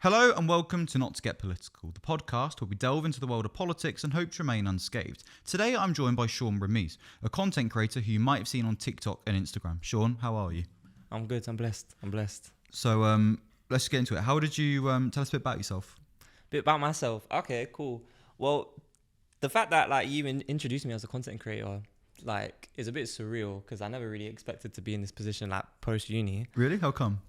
Hello and welcome to Not to Get Political, the podcast where we delve into the world of politics and hope to remain unscathed. Today I'm joined by Seanramiz, a content creator who you might have seen on TikTok and Instagram. Sean, how are you? I'm good, I'm blessed. So let's get into it. How did you tell us a bit about yourself? Bit about myself. Okay, cool. Well, the fact that you even introduced me as a content creator is a bit surreal because I never really expected to be in this position post uni. Really? How come?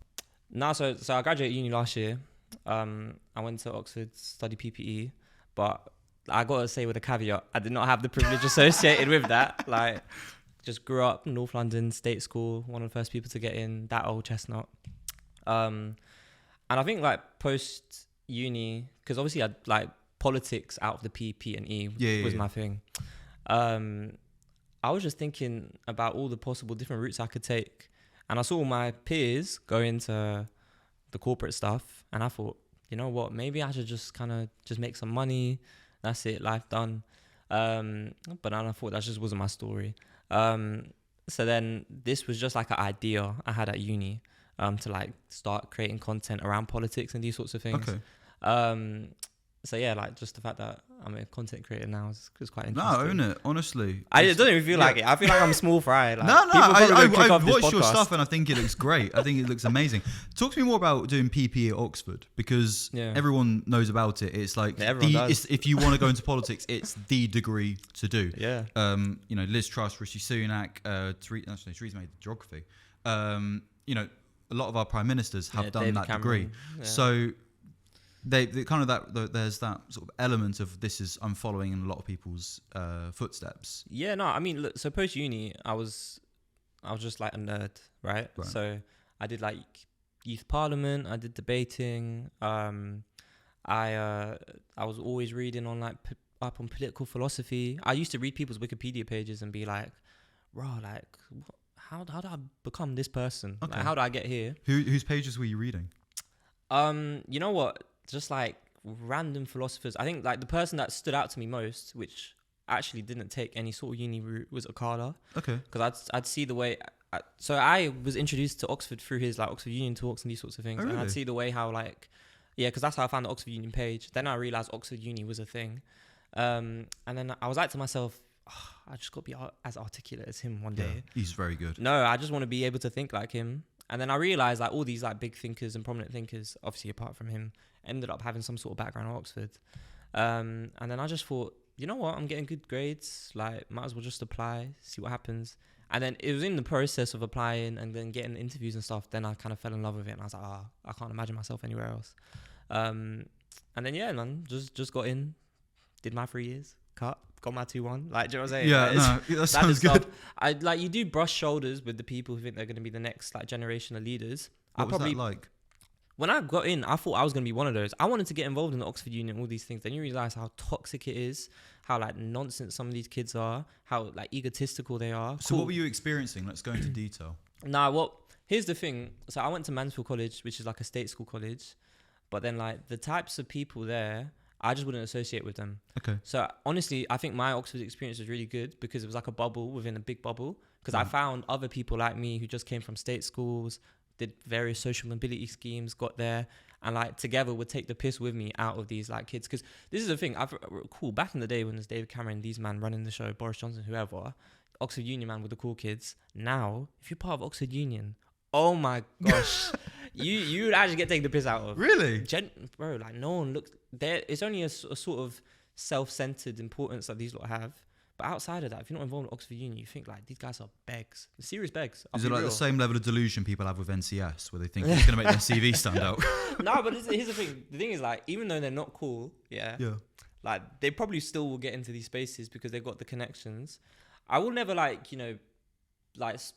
No, so I graduated uni last year. I went to Oxford, studied PPE, but I gotta say with a caveat, I did not have the privilege associated with that. Just grew up in North London, state school, one of the first people to get in, that old chestnut. And I think post uni, because obviously I politics out of the P and E was my thing. I was just thinking about all the possible different routes I could take, and I saw my peers go into the corporate stuff, and I thought, you know what, maybe I should just make some money. That's it, life done. But then I thought that just wasn't my story. So then this was just an idea I had at uni to start creating content around politics and these sorts of things. Okay. So yeah, just the fact that I'm a content creator now is quite interesting. No, own it, honestly. It doesn't even feel like it. I feel like I'm small fry. I've watched your stuff and I think it looks great. I think it looks amazing. Talk to me more about doing PPE at Oxford, because everyone knows about it. It's if you want to go into politics, it's the degree to do. Yeah. Liz Truss, Rishi Sunak, Theresa made geography. A lot of our prime ministers have done David that Cameron, degree. Yeah. So they kind of there's that sort of element of I'm following in a lot of people's footsteps. Yeah, no, I mean, look, so post uni, I was just a nerd, right? So I did youth parliament, I did debating. I was always reading on up on political philosophy. I used to read people's Wikipedia pages and be like, bro, how did I become this person? Okay. How did I get here? Whose pages were you reading? You know what? Just random philosophers. I think the person that stood out to me most, which actually didn't take any sort of uni route, was Akala. Okay. Because I'd see the way. So I was introduced to Oxford through his Oxford Union talks and these sorts of things. Oh, really? And I'd see the way how because that's how I found the Oxford Union page. Then I realized Oxford Uni was a thing. And then I was to myself, I just got to be as articulate as him one day. He's very good. No, I just want to be able to think like him. And then I realised all these big thinkers and prominent thinkers, obviously apart from him, ended up having some sort of background at Oxford. And then I just thought, you know what, I'm getting good grades, might as well just apply, see what happens. And then it was in the process of applying and then getting interviews and stuff, then I kind of fell in love with it, and I was like, I can't imagine myself anywhere else. And then man, just got in, did my 3 years, got my 2-1. Do you know what I'm saying? Yeah, that sounds good. You do brush shoulders with the people who think they're going to be the next generation of leaders. What was that like? When I got in, I thought I was going to be one of those. I wanted to get involved in the Oxford Union, all these things. Then you realise how toxic it is, how nonsense some of these kids are, how egotistical they are. So what were you experiencing? Let's go into detail. Here's the thing. So I went to Mansfield College, which is a state school college. But then the types of people there, I just wouldn't associate with them. Okay. So honestly, I think my Oxford experience was really good because it was a bubble within a big bubble. Because I found other people like me who just came from state schools, did various social mobility schemes, got there, and together would take the piss with me out of these kids. Because this is the thing, back in the day when there's David Cameron, these man running the show, Boris Johnson, whoever, Oxford Union man with the cool kids. Now, if you're part of Oxford Union, oh my gosh, you would actually get taken the piss out of. Really? Bro, no one looks there. It's only a sort of self-centered importance that these lot have. But outside of that, if you're not involved in Oxford Union, you think these guys are begs, serious begs. Is it the same level of delusion people have with NCS, where they think it's going to make their CV stand out? No, but here's the thing. The thing is, even though they're not cool, they probably still will get into these spaces because they've got the connections. I will never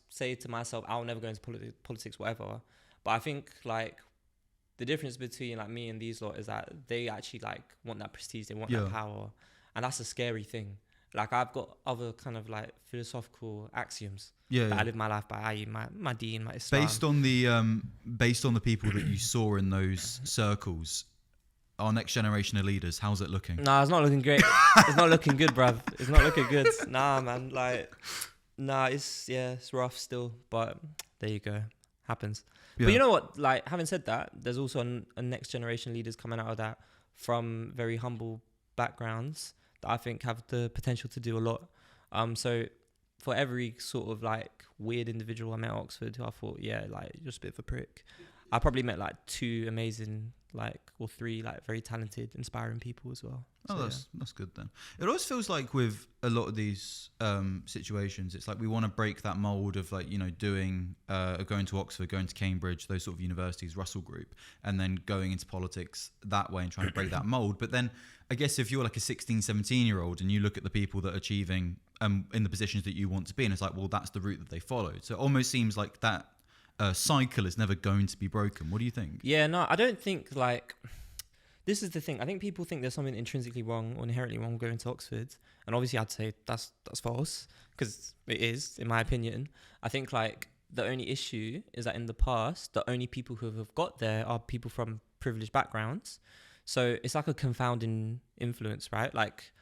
say to myself, I'll never go into politics, whatever. But I think the difference between me and these lot is that they actually want that prestige, they want that power, and that's a scary thing. I've got other kind of philosophical axioms that I live my life by, i.e. my deen, my Islam. Based on the people that you saw in those circles, our next generation of leaders, how's it looking? Nah, it's not looking great. It's not looking good, bruv. It's not looking good. Nah, man. It's rough still, but there you go. happens. Yeah. But you know what? Like, having said that, there's also a next generation leaders coming out of that from very humble backgrounds that I think have the potential to do a lot. So for every sort of like weird individual I met at Oxford who I thought, yeah, like, you're just a bit of a prick, I probably met like 2 amazing, like, or 3 like very talented, inspiring people as well. So, that's good then. It always feels like with a lot of these situations, it's like we want to break that mold of like, you know, doing going to Oxford, going to Cambridge, those sort of universities, Russell Group, and then going into politics that way and trying to break that mold. But then I guess if you're like a 16, 17-year-old and you look at the people that are achieving in the positions that you want to be, and it's like, well, that's the route that they followed. So it almost seems like that cycle is never going to be broken. What do you think? Yeah, no, I don't think, like, this is the thing. I think people think there's something intrinsically wrong or inherently wrong going to Oxford. And obviously I'd say that's false, because it is, in my opinion. I think, like, the only issue is that in the past, the only people who have got there are people from privileged backgrounds. So it's like a confounding influence, right? Like,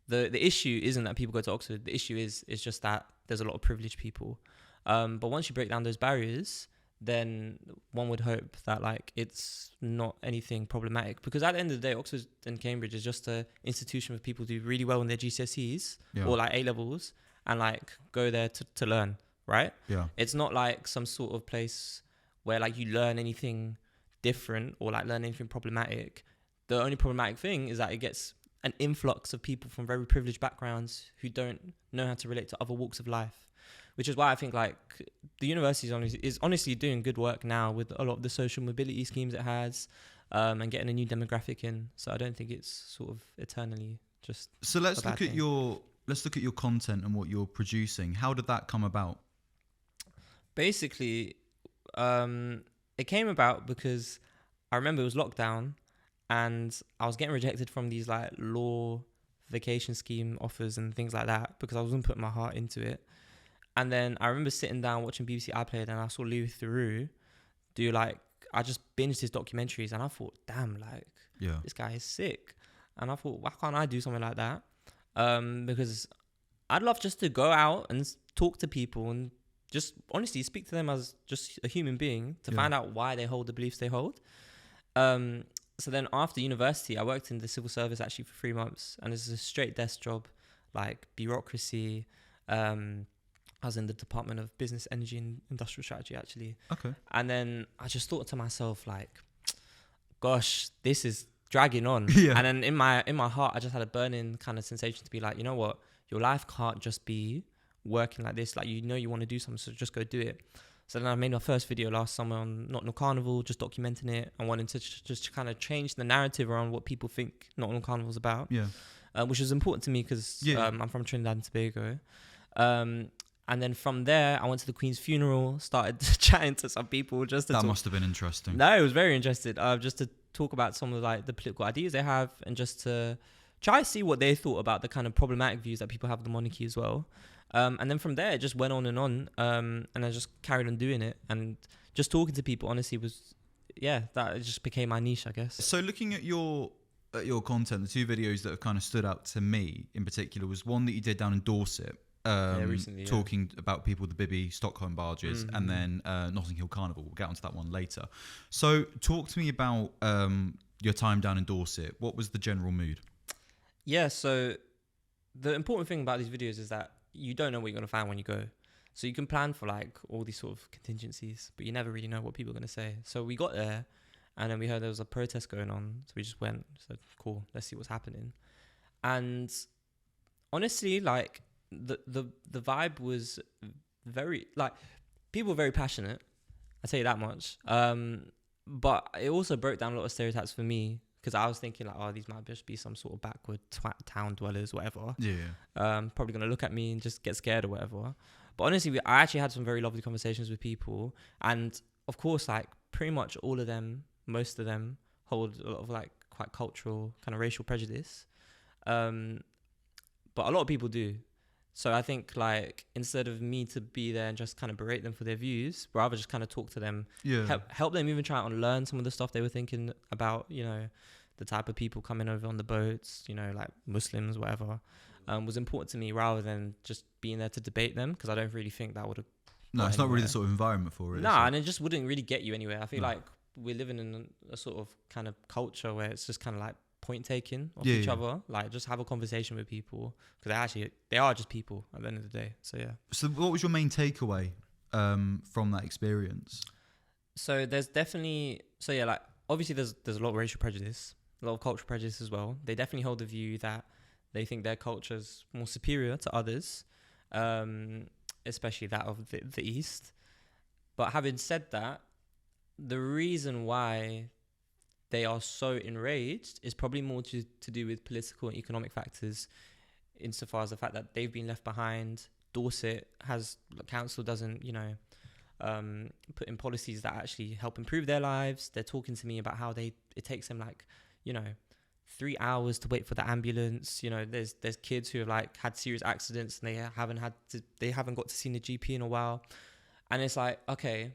the issue isn't that people go to Oxford. The issue is just that there's a lot of privileged people. But once you break down those barriers, then one would hope that, like, it's not anything problematic, because at the end of the day, Oxford and Cambridge is just an institution for people who do really well in their GCSEs or like A levels and like go there to learn, right? Yeah. It's not like some sort of place where like you learn anything different or like learn anything problematic. The only problematic thing is that it gets an influx of people from very privileged backgrounds who don't know how to relate to other walks of life. Which is why I think, like, the university is honestly doing good work now with a lot of the social mobility schemes it has, and getting a new demographic in. So I don't think it's sort of eternally just. So let's look at your content and what you're producing. How did that come about? Basically, it came about because I remember it was lockdown, and I was getting rejected from these like law vacation scheme offers and things like that because I wasn't putting my heart into it. And then I remember sitting down watching BBC iPlayer, and I saw Louis Theroux do, like, I just binged his documentaries, and I thought, damn, like, this guy is sick. And I thought, why can't I do something like that? Because I'd love just to go out and talk to people and just honestly speak to them as just a human being to find out why they hold the beliefs they hold. So then after university, I worked in the civil service actually for 3 months, and it's a straight desk job, like bureaucracy. I was in the Department of Business, Energy and Industrial Strategy, actually. Okay. And then I just thought to myself, like, gosh, this is dragging on. Yeah. And then in my heart, I just had a burning kind of sensation to be like, you know what? Your life can't just be working like this. Like, you know you want to do something, so just go do it. So then I made my first video last summer on Notting Hill Carnival, just documenting it and wanting to just kind of change the narrative around what people think Notting Hill Carnival is about. Yeah. Which is important to me because I'm from Trinidad and Tobago. And then from there, I went to the Queen's funeral, started chatting to some people just to That must have been interesting. No, it was very interesting. Just to talk about some of like the political ideas they have and just to try to see what they thought about the kind of problematic views that people have of the monarchy as well. And then from there, it just went on. And I just carried on doing it. And just talking to people, honestly, that it just became my niche, I guess. So looking at your content, the 2 videos that have kind of stood out to me in particular was one that you did down in Dorset. Recently, talking about people with the Bibby Stockholm barges, and then Notting Hill Carnival. We'll get onto that one later. So talk to me about your time down in Dorset. What was the general mood? Yeah, so the important thing about these videos is that you don't know what you're going to find when you go. So you can plan for like all these sort of contingencies, but you never really know what people are going to say. So we got there, and then we heard there was a protest going on. So we just went, said, cool, let's see what's happening. And honestly, like, the vibe was very, like, people were very passionate, I'll tell you that much, but it also broke down a lot of stereotypes for me, because I was thinking like, oh, these might just be some sort of backward town dwellers, whatever, probably gonna look at me and just get scared or whatever. But honestly, I actually had some very lovely conversations with people, and of course, like, pretty much all of them, most of them hold a lot of like quite cultural kind of racial prejudice, but a lot of people do. So I think, like, instead of me to be there and just kind of berate them for their views, rather just kind of talk to them, help them even try and unlearn some of the stuff they were thinking about, you know, the type of people coming over on the boats, you know, like Muslims, whatever, was important to me, rather than just being there to debate them, because I don't really think that would have No, it's not really the sort of environment for it. Nah, and it just wouldn't really get you anywhere. I feel like we're living in a sort of kind of culture where it's just kind of like point taking of each other. Like, just have a conversation with people, because they are just people at the end of the day. So yeah. So what was your main takeaway from that experience? So there's definitely, like, obviously there's a lot of racial prejudice, a lot of cultural prejudice as well. They definitely hold the view that they think their culture's more superior to others, especially that of the East. But having said that, the reason why they are so enraged is probably more to do with political and economic factors, insofar as the fact that they've been left behind. Dorset council doesn't, put in policies that actually help improve their lives. They're talking to me about how it takes them 3 hours to wait for the ambulance. There's kids who have had serious accidents and they haven't got to see the GP in a while. And it's like, okay,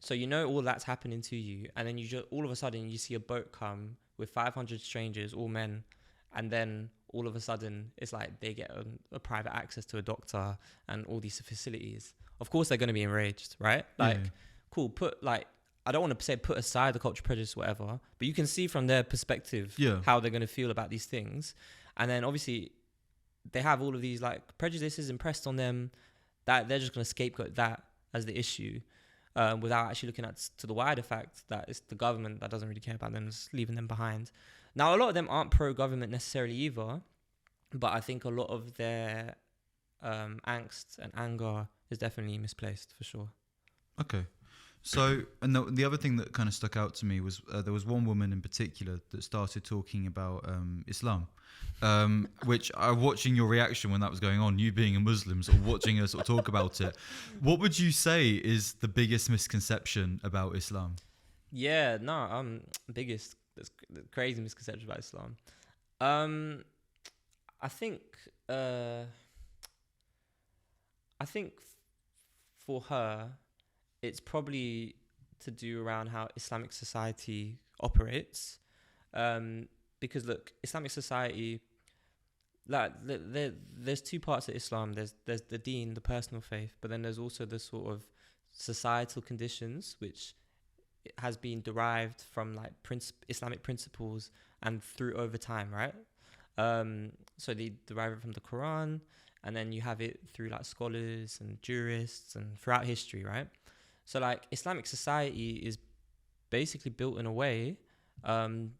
so all that's happening to you, and then you just all of a sudden you see a boat come with 500 strangers, all men, and then all of a sudden it's like they get a private access to a doctor and all these facilities. Of course they're going to be enraged, right? Cool, I don't want to say put aside the cultural prejudice or whatever, but you can see from their perspective how they're going to feel about these things. And then obviously they have all of these prejudices impressed on them, that they're just going to scapegoat that as the issue, without actually looking to the wider fact that it's the government that doesn't really care about them, just leaving them behind. Now, a lot of them aren't pro-government necessarily either, but I think a lot of their angst and anger is definitely misplaced, for sure. Okay. So, and the other thing that kind of stuck out to me was there was one woman in particular that started talking about Islam, which watching your reaction when that was going on, you being a Muslim, sort of watching her sort of talk about it. What would you say is the biggest misconception about Islam? Yeah, no, biggest crazy misconception about Islam. I think for her, it's probably to do around how Islamic society operates. Because look, Islamic society, there's two parts of Islam. There's the deen, the personal faith, but then there's also the sort of societal conditions, which has been derived from Islamic principles and through over time, right? So they derive it from the Quran, and then you have it through scholars and jurists and throughout history, right? So Islamic society is basically built in a way to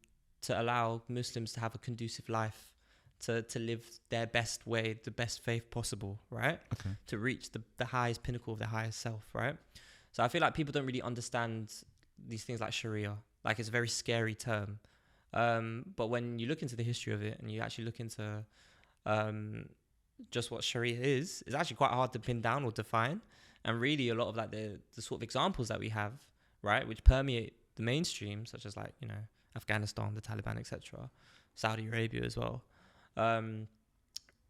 allow Muslims to have a conducive life, to live their best way, the best faith possible, right? Okay. To reach the highest pinnacle of their highest self, right? So I feel like people don't really understand these things like Sharia. It's a very scary term. But when you look into the history of it and you actually look into just what Sharia is, it's actually quite hard to pin down or define. And really a lot of the sort of examples that we have, right, which permeate the mainstream, such as Afghanistan, the Taliban, etc., Saudi Arabia as well.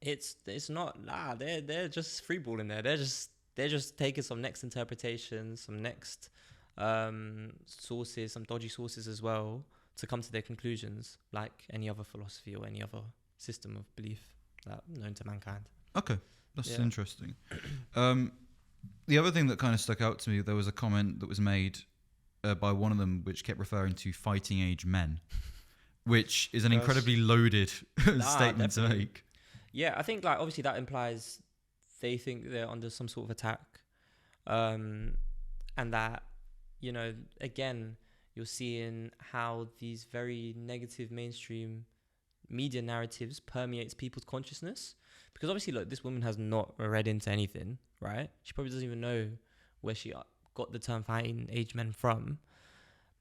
It's not they're just freeballing there. They're just taking some next interpretations, some next sources, some dodgy sources as well, to come to their conclusions, like any other philosophy or any other system of belief known to mankind. Okay, that's interesting. The other thing that kind of stuck out to me, there was a comment that was made by one of them which kept referring to fighting age men, which is an incredibly loaded statement to make. Yeah, I think obviously that implies they think they're under some sort of attack, and that, again, you're seeing how these very negative mainstream media narratives permeates people's consciousness. Because obviously, look, this woman has not read into anything, right? She probably doesn't even know where she got the term fighting age men from.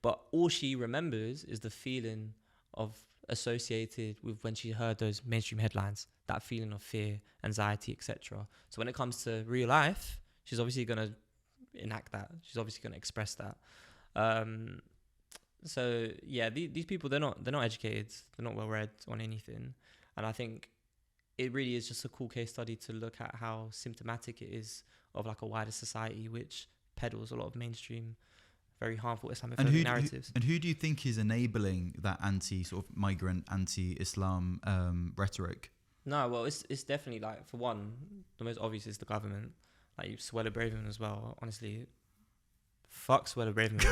But all she remembers is the feeling of associated with when she heard those mainstream headlines, that feeling of fear, anxiety, etc. So when it comes to real life, she's obviously going to enact that. She's obviously going to express that. So yeah, these people, they're not educated. They're not well read on anything. And I think it really is just a cool case study to look at how symptomatic it is of a wider society which peddles a lot of mainstream, very harmful Islamophobic narratives. And who do you think is enabling that migrant, anti-Islam rhetoric? No, well, it's definitely for one, the most obvious is the government. like Suella Braverman as well. Honestly, fuck Suella Braverman.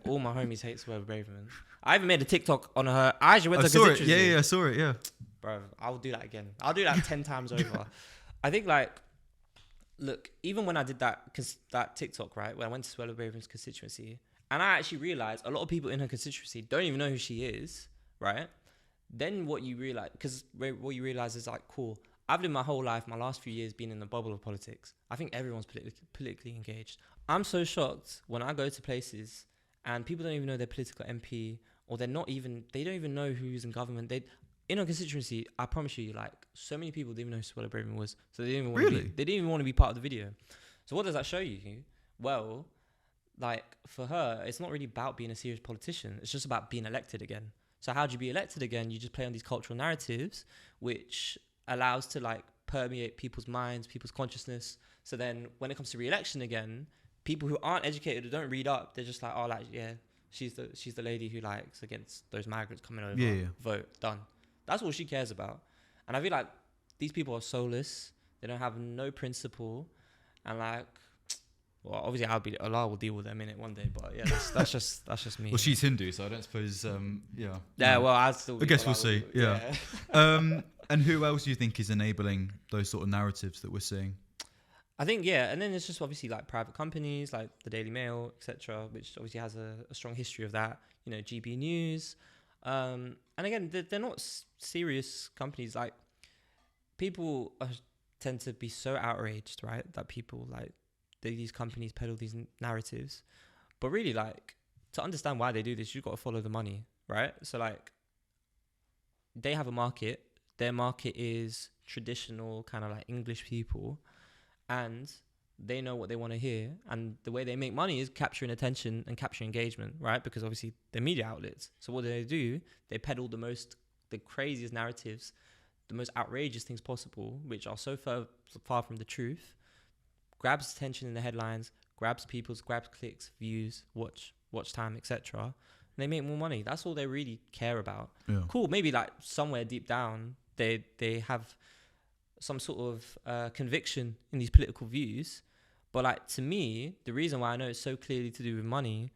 All my homies hate Suella Braverman. I even made a TikTok on her. I actually went to constituency. Yeah, I saw it. Yeah, bro, I'll do that again. I'll do that 10 times over. I think like, look, even when I did that TikTok, right, when I went to Suella Braverman's constituency, and I actually realized a lot of people in her constituency don't even know who she is, right? Then what you realize is like, cool, I've lived my whole life, my last few years being in the bubble of politics. I think everyone's politically engaged. I'm so shocked when I go to places and people don't even know their political MP, or they don't even know who's in government. In a constituency, I promise you, like, so many people didn't even know who Suella Braverman was. So they didn't even want to be part of the video. So what does that show you? Well, like, for her, it's not really about being a serious politician. It's just about being elected again. So how do you be elected again? You just play on these cultural narratives, which allows to like permeate people's minds, people's consciousness. So then when it comes to re-election again, people who aren't educated or don't read up, they're just like, oh, like, yeah, she's the lady who likes against those migrants coming over. Yeah. Vote, done. That's all she cares about. And I feel like these people are soulless. They don't have no principle. And like, well, obviously Allah will deal with them in it one day, but yeah, that's just me. Well, she's Hindu, so I don't suppose. Yeah. Yeah. Well, I guess we'll see. Yeah. And who else do you think is enabling those sort of narratives that we're seeing? I think and then it's just obviously like private companies like the Daily Mail, etc., which obviously has a strong history of that. You know, GB News, and again, they're not serious companies. Like people tend to be so outraged, right? That people like. These companies peddle these narratives, but really, like, to understand why they do this, you've got to follow the money, right? So like, they have a market. Their market is traditional kind of like English people, and they know what they want to hear. And the way they make money is capturing attention and capturing engagement, right? Because obviously they're media outlets. So what do? They peddle the craziest narratives, the most outrageous things possible, which are so far from the truth. Grabs attention in the headlines, grabs clicks, views, watch time, etc. And they make more money. That's all they really care about. Yeah. Cool. Maybe like somewhere deep down, they have some sort of conviction in these political views. But like, to me, the reason why I know it's so clearly to do with money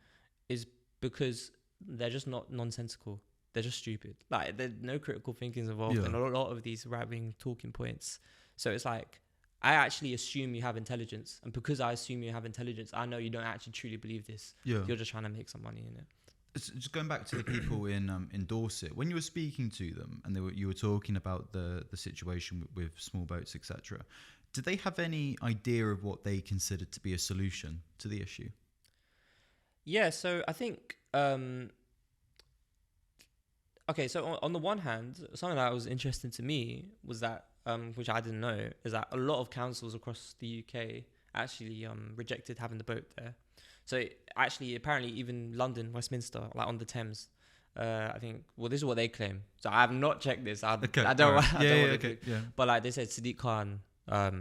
is because they're just not nonsensical. They're just stupid. Like, there's no critical thinking involved in a lot of these right-wing talking points. So it's like, I actually assume you have intelligence. And because I assume you have intelligence, I know you don't actually truly believe this. Yeah. You're just trying to make some money in it. Just going back to the people in Dorset, when you were speaking to them and you were talking about the situation with small boats, etc., did they have any idea of what they considered to be a solution to the issue? Yeah, so I think... okay, so on the one hand, something that was interesting to me was that which I didn't know, is that a lot of councils across the UK actually rejected having the boat there. So apparently even London, Westminster, like on the Thames, I think, well, this is what they claim. So I have not checked this. I don't want to. But like they said, Sadiq Khan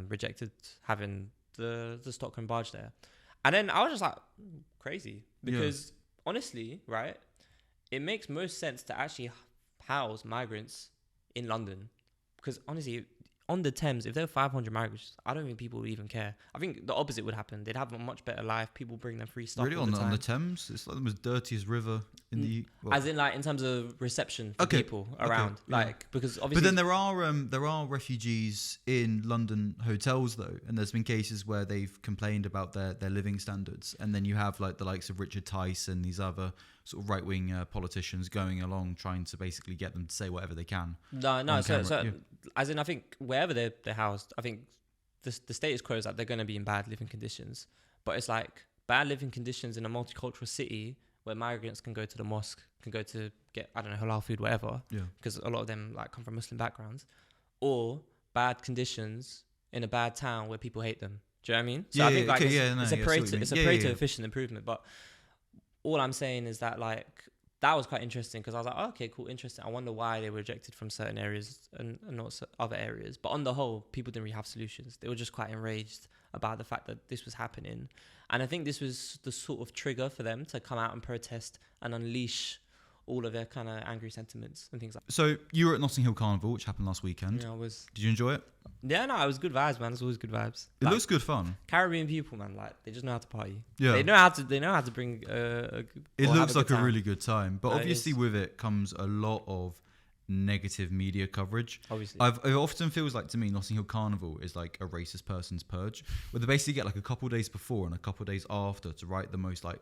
rejected having the Stockholm barge there. And then I was just like, crazy. Because honestly, right, it makes most sense to actually house migrants in London. Because honestly, on the Thames, if there were 500 migrants, I don't think people would even care. I think the opposite would happen. They'd have a much better life. People bring them free stuff. Really, on the Thames, it's like the most dirtiest river in the. Well, as in, like, in terms of reception for people around, because obviously. But then there are refugees in London hotels though, and there's been cases where they've complained about their living standards, and then you have like the likes of Richard Tice and these other sort of right-wing politicians going along trying to basically get them to say whatever they can. No. So as in, I think wherever they're housed, I think the status quo is that they're going to be in bad living conditions. But it's like bad living conditions in a multicultural city where migrants can go to the mosque, can go to get, I don't know, halal food, whatever. Yeah. Because a lot of them like come from Muslim backgrounds. Or bad conditions in a bad town where people hate them. Do you know what I mean? So I think it's a Pareto efficient improvement. But all I'm saying is that like that was quite interesting because I was like, oh, okay, cool, interesting. I wonder why they were rejected from certain areas and not other areas. But on the whole, people didn't really have solutions. They were just quite enraged about the fact that this was happening. And I think this was the sort of trigger for them to come out and protest and unleash all of their kind of angry sentiments and things like that. So you were at Notting Hill Carnival, which happened last weekend. Yeah, I was. Did you enjoy it? Yeah, no, it was good vibes, man. It's always good vibes. It looks good fun. Caribbean people, man, like they just know how to party. Yeah, they know how to bring. It looks like a really good time, but obviously with it comes a lot of negative media coverage. Obviously, it often feels like to me Notting Hill Carnival is like a racist person's purge, where they basically get like a couple of days before and a couple of days after to write the most like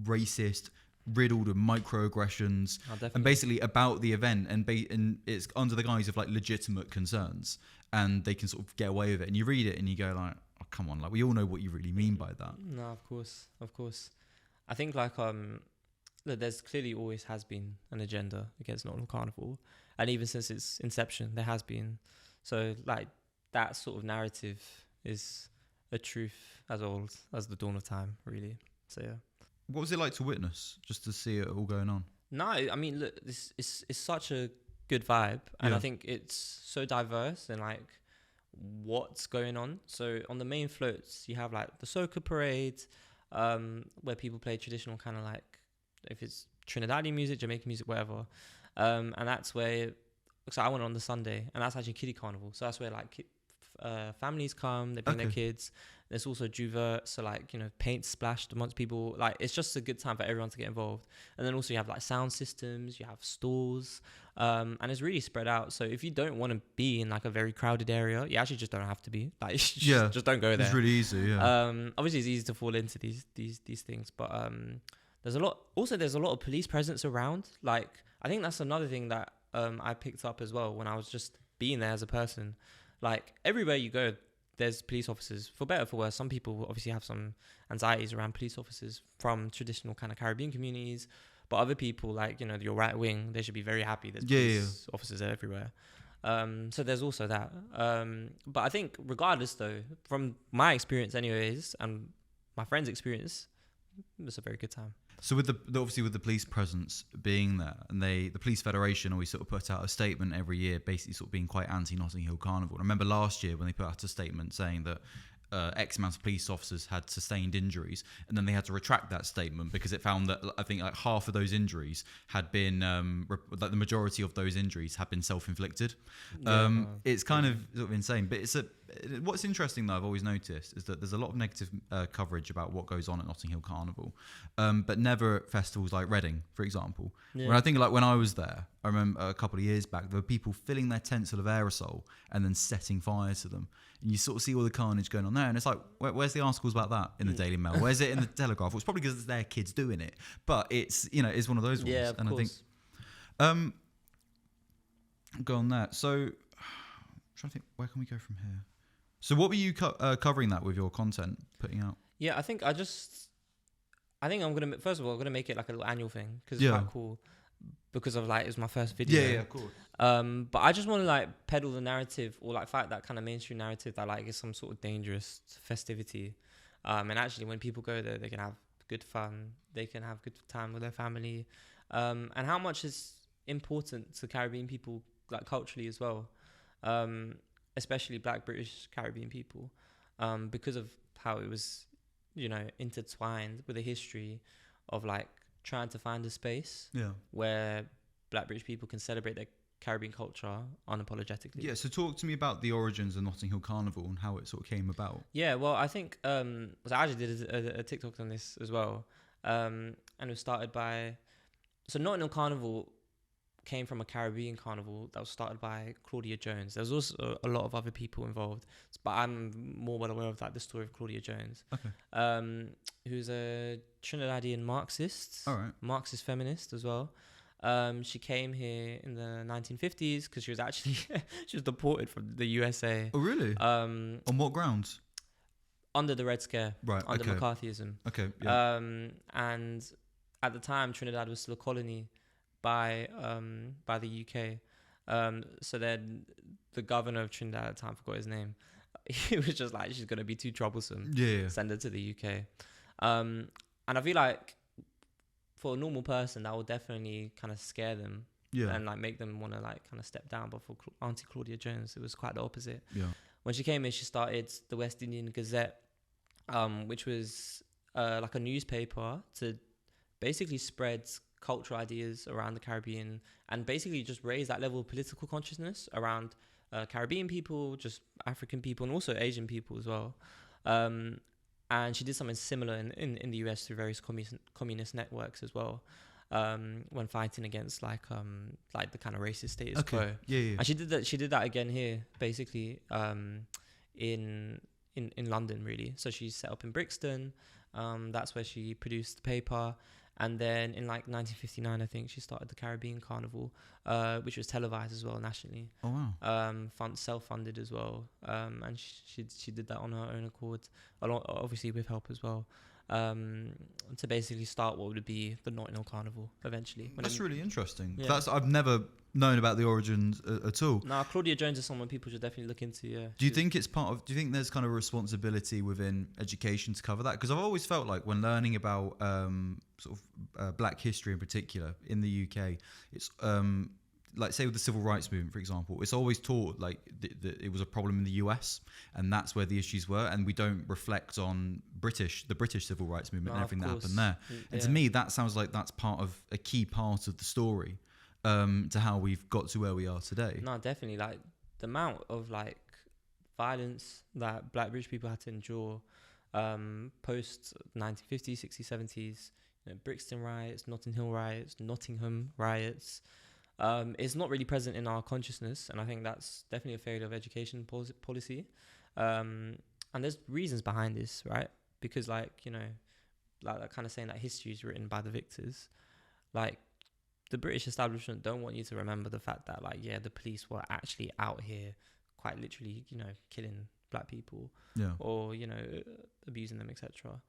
racist, riddled with microaggressions, and basically about the event, and it's under the guise of like legitimate concerns, and they can sort of get away with it. And you read it and you go like, oh, come on, like we all know what you really mean by that. No, of course. I think like there's clearly always has been an agenda against Notting Hill Carnival, and even since its inception, there has been. So like that sort of narrative is a truth as old as the dawn of time, really. So yeah. What was it like to witness, just to see it all going on? No, I mean, look, this is such a good vibe, and I think it's so diverse and like what's going on. So on the main floats, you have like the soca parade, where people play traditional kind of like, if it's Trinidadian music, Jamaican music, whatever, and that's where. So I went on the Sunday, and that's actually kiddie carnival. So that's where like families come, they bring their kids. There's also Juvert, so like, you know, paint splashed amongst people. Like, it's just a good time for everyone to get involved. And then also you have like sound systems, you have stalls, and it's really spread out. So if you don't want to be in like a very crowded area, you actually just don't have to be. Like, just don't go there. It's really easy. Yeah. Obviously it's easy to fall into these things, but there's a lot of police presence around. Like, I think that's another thing that I picked up as well when I was just being there as a person. Like, everywhere you go, there's police officers, for better or for worse. Some people obviously have some anxieties around police officers from traditional kind of Caribbean communities, but other people, like, you know, your right wing, they should be very happy there's police officers everywhere. So there's also that. But I think regardless though, from my experience anyways, and my friend's experience, it's a very good time. So with obviously with the police presence being there, and the Police Federation always sort of put out a statement every year, basically sort of being quite anti Notting Hill Carnival. I remember last year when they put out a statement saying that X amount of police officers had sustained injuries, and then they had to retract that statement because it found that I think like half of those injuries had been like the majority of those injuries had been self-inflicted. It's kind of sort of insane, but what's interesting though, I've always noticed, is that there's a lot of negative coverage about what goes on at Notting Hill Carnival, but never at festivals like Reading, for example. When I think like when I was there, I remember a couple of years back, there were people filling their tents full of aerosol and then setting fire to them. And you sort of see all the carnage going on there. And it's like, where's the articles about that in the Daily Mail? Where's it in the Telegraph? Well, it's probably because it's their kids doing it. But it's, you know, it's one of those ones. Yeah, of course. I think, go on that. So, I'm trying to think, where can we go from here? So what were you covering that with your content, putting out? Yeah, I think I'm going to make it like a little annual thing because it's quite cool. Because of like, it was my first video. Yeah, of course. But I just want to like peddle the narrative, or like fight that kind of mainstream narrative that like is some sort of dangerous festivity. And actually when people go there, they can have good fun. They can have good time with their family. And how much is important to Caribbean people, like culturally as well. Especially Black British Caribbean people. Because of how it was, you know, intertwined with a history of like trying to find a space where Black British people can celebrate their Caribbean culture unapologetically. Yeah, so talk to me about the origins of Notting Hill Carnival and how it sort of came about. Yeah, well, I think so I actually did a TikTok on this as well, and it was started by, so Notting Hill Carnival came from a Caribbean carnival that was started by Claudia Jones. There's also a lot of other people involved, but I'm more well aware of like the story of Claudia Jones, who's a Trinidadian Marxist, Marxist feminist as well. She came here in the 1950s because she was actually she was deported from the USA. Oh, really? On what grounds? Under the Red Scare, under McCarthyism. Okay. Yeah. And at the time, Trinidad was still a colony by the UK. So then the governor of Trinidad at the time, forgot his name. He was just like, she's gonna be too troublesome. Send her to the UK. And I feel like for a normal person, that will definitely kind of scare them. And like make them want to like kind of step down. But for Auntie Claudia Jones, it was quite the opposite. When she came in, she started the West Indian Gazette, which was like a newspaper to basically spread cultural ideas around the Caribbean, and basically just raise that level of political consciousness around Caribbean people, just African people, and also Asian people as well. And she did something similar in the US through various communist networks as well, when fighting against like the kind of racist status quo. Yeah. And she did that again here, basically, in London, really. So she set up in Brixton. That's where she produced the paper. And then in like 1959, I think, she started the Caribbean Carnival, which was televised as well nationally. Oh, wow. Self-funded as well. And she did that on her own accord, obviously with help as well, to basically start what would be the Notting Hill Carnival eventually. That's really interesting. Yeah. I've never known about the origins at all. No, Claudia Jones is someone people should definitely look into. Yeah. Do you think it's do you think there's kind of a responsibility within education to cover that? Because I've always felt like when learning about Black history in particular in the UK, it's like say with the civil rights movement, for example, it's always taught like it was a problem in the US and that's where the issues were, and we don't reflect on the British civil rights movement and everything that happened there. And to me, that sounds like that's part of a key part of the story. To how we've got to where we are today. No, definitely. Like the amount of like violence that Black British people had to endure post 1950s, 60s, 70s, Brixton riots, Notting Hill riots, Nottingham riots, is not really present in our consciousness, and I think that's definitely a failure of education policy. And there's reasons behind this, right? Because like that kind of saying that history is written by the victors, like. The British establishment don't want you to remember the fact that, like, the police were actually out here quite literally, killing Black people or, abusing them, etc.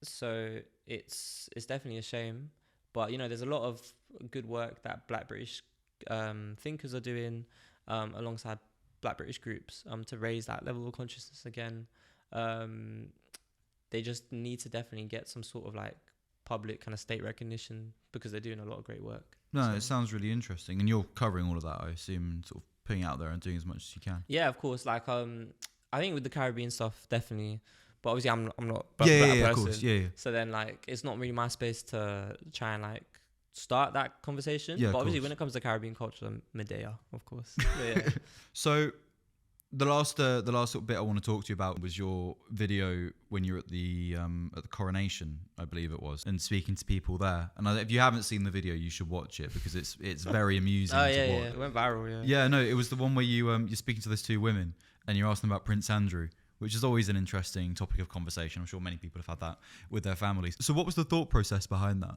So it's definitely a shame. But, there's a lot of good work that Black British thinkers are doing alongside Black British groups to raise that level of consciousness again. They just need to definitely get some sort of, like, public kind of state recognition because they're doing a lot of great work. It sounds really interesting, and you're covering all of that, I assume, sort of putting it out there and doing as much as you can. Yeah, of course. Like I think with the Caribbean stuff, definitely, but obviously I'm not a person. Of course. Yeah. So then like it's not really my space to try and like start that conversation. But obviously when it comes to Caribbean culture, Medea, of course. Yeah. So the last little bit I want to talk to you about was your video when you were at the coronation, I believe it was, and speaking to people there. And if you haven't seen the video, you should watch it because it's very amusing. To watch. It went viral. Yeah, no, it was the one where you're speaking to those two women and you're asking about Prince Andrew, which is always an interesting topic of conversation. I'm sure many people have had that with their families. So what was the thought process behind that?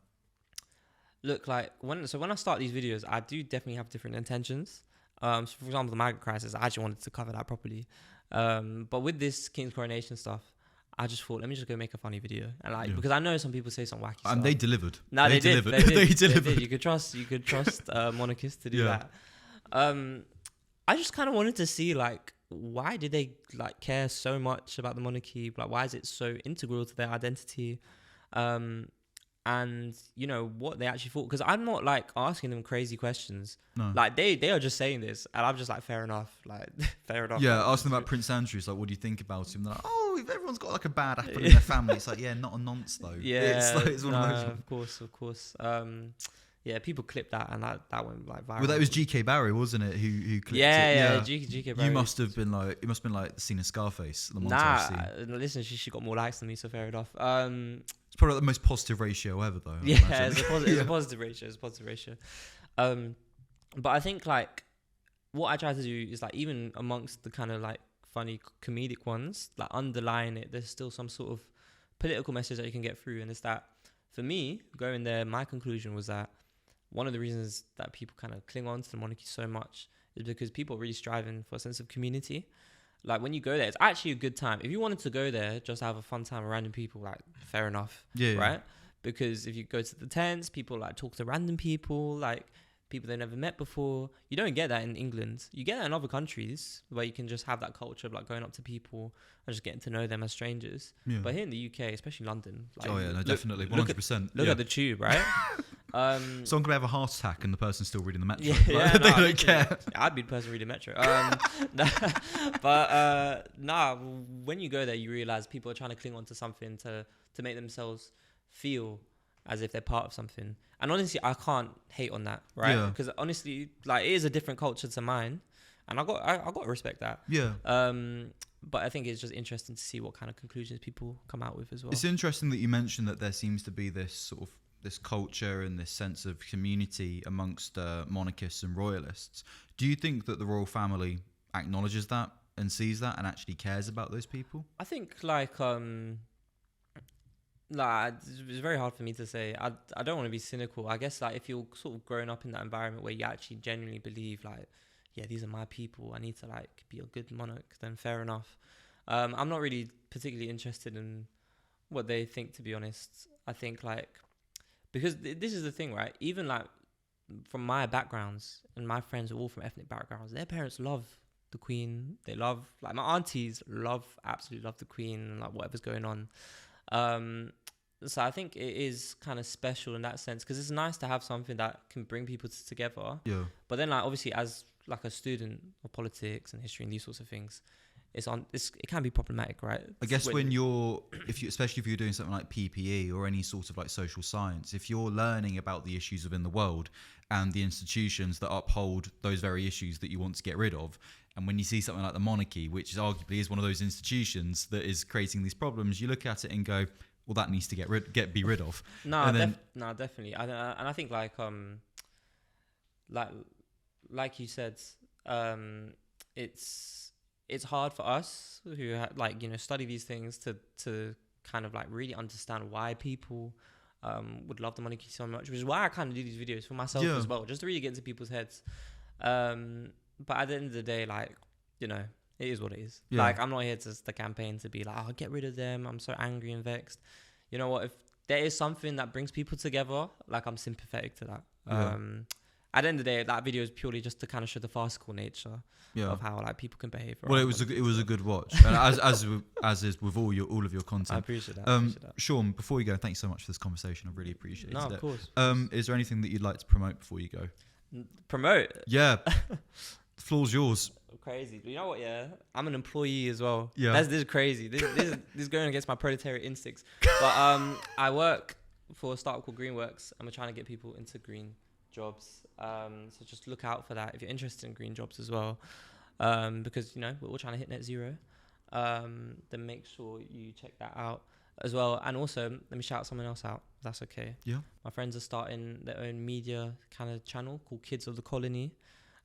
Look, like when I start these videos, I do definitely have different intentions. So for example, the migrant crisis, I actually wanted to cover that properly. But with this King's coronation stuff, I just thought, let me just go make a funny video. And because I know some people say some wacky stuff. And they delivered. No, they did. They delivered. You could trust monarchists to do that. I just kind of wanted to see, like, why did they like care so much about the monarchy? Like, why is it so integral to their identity? And what they actually thought, because I'm not like asking them crazy questions. No. Like they are just saying this, and I'm just like, fair enough. Like, fair enough. Yeah, asking about Prince Andrew, it's like, what do you think about him? They're like, oh, everyone's got like a bad apple in their family. It's like, not a nonce though. Yeah, it's one of those. Of course. Yeah, people clipped that, and that went like viral. Well, that was GK Barry, wasn't it? Who clipped it? Yeah. GK Barry. You must have been like, it must have been like the scene of Scarface. The montage scene. Listen, she got more likes than me, so fair enough. It's probably like the most positive ratio ever, though. It's a positive ratio. But I think like what I try to do is like even amongst the kind of like funny comedic ones, like underlying it, there's still some sort of political message that you can get through, and it's that for me going there, my conclusion was that one of the reasons that people kind of cling on to the monarchy so much is because people are really striving for a sense of community. Like when you go there, it's actually a good time. If you wanted to go there just to have a fun time with random people, like fair enough, right? Because if you go to the tents, people like talk to random people, like people they never met before. You don't get that in England. You get that in other countries where you can just have that culture of like going up to people and just getting to know them as strangers. Yeah. But here in the UK, especially London, like, definitely 100%. Look at the Tube, right? Someone could have a heart attack and the person's still reading the Metro. They don't care. I'd be the person reading Metro. When you go there, you realize people are trying to cling on to something to make themselves feel as if they're part of something. And honestly, I can't hate on that, right? Because honestly, like, it is a different culture to mine, and I got to respect that. Yeah. But I think it's just interesting to see what kind of conclusions people come out with as well. It's interesting that you mentioned that there seems to be this sort of this culture and this sense of community amongst monarchists and royalists. Do you think that the royal family acknowledges that and sees that and actually cares about those people? I think it's very hard for me to say. I don't want to be cynical. I guess like if you're sort of growing up in that environment where you actually genuinely believe like, yeah, these are my people, I need to like be a good monarch, then fair enough. I'm not really particularly interested in what they think, to be honest. I think like, because this is the thing, right? Even like from my backgrounds, and my friends are all from ethnic backgrounds, their parents love the Queen. They love, like, my aunties absolutely love the Queen and like whatever's going on. So I think it is kind of special in that sense, because it's nice to have something that can bring people together. Yeah. But then, like, obviously, as like a student of politics and history and these sorts of things, it can be problematic, right? I guess especially if you're doing something like PPE or any sort of like social science, if you're learning about the issues within the world and the institutions that uphold those very issues that you want to get rid of, and when you see something like the monarchy, which arguably is one of those institutions that is creating these problems, you look at it and go, well, that needs to be rid of. No, definitely. And I think like you said, it's hard for us who study these things to kind of like really understand why people would love the monarchy so much, which is why I kind of do these videos for myself as well, just to really get into people's heads. But at the end of the day, like, you know, it is what it is. Yeah. Like, I'm not here to campaign to be like, oh, get rid of them, I'm so angry and vexed. You know what? If there is something that brings people together, like, I'm sympathetic to that. Yeah. At the end of the day, that video is purely just to kind of show the farcical nature of how like people can behave. Well, it was a good watch, and as is with all of your content. I appreciate that. Sean, before you go, thanks so much for this conversation. I really appreciate it. No, of course. Is there anything that you'd like to promote before you go? Promote? Yeah, the floor's yours. Crazy. You know what? Yeah, I'm an employee as well. Yeah, this is crazy. This is going against my proletariat instincts. But I work for a startup called Greenworks, and we're trying to get people into green jobs. So just look out for that if you're interested in green jobs as well, because, you know, we're all trying to hit net zero. Then make sure you check that out as well. And also, let me shout someone else out, if that's okay. Yeah. My friends are starting their own media kind of channel called Kids of the Colony.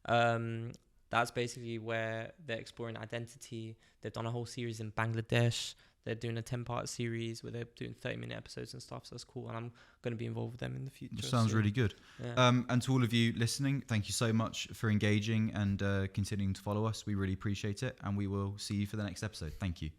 That's basically where they're exploring identity. They've done a whole series in Bangladesh. They're doing a 10-part series where they're doing 30-minute episodes and stuff. So that's cool. And I'm going to be involved with them in the future. That sounds really good. Yeah. And to all of you listening, thank you so much for engaging and continuing to follow us. We really appreciate it. And we will see you for the next episode. Thank you.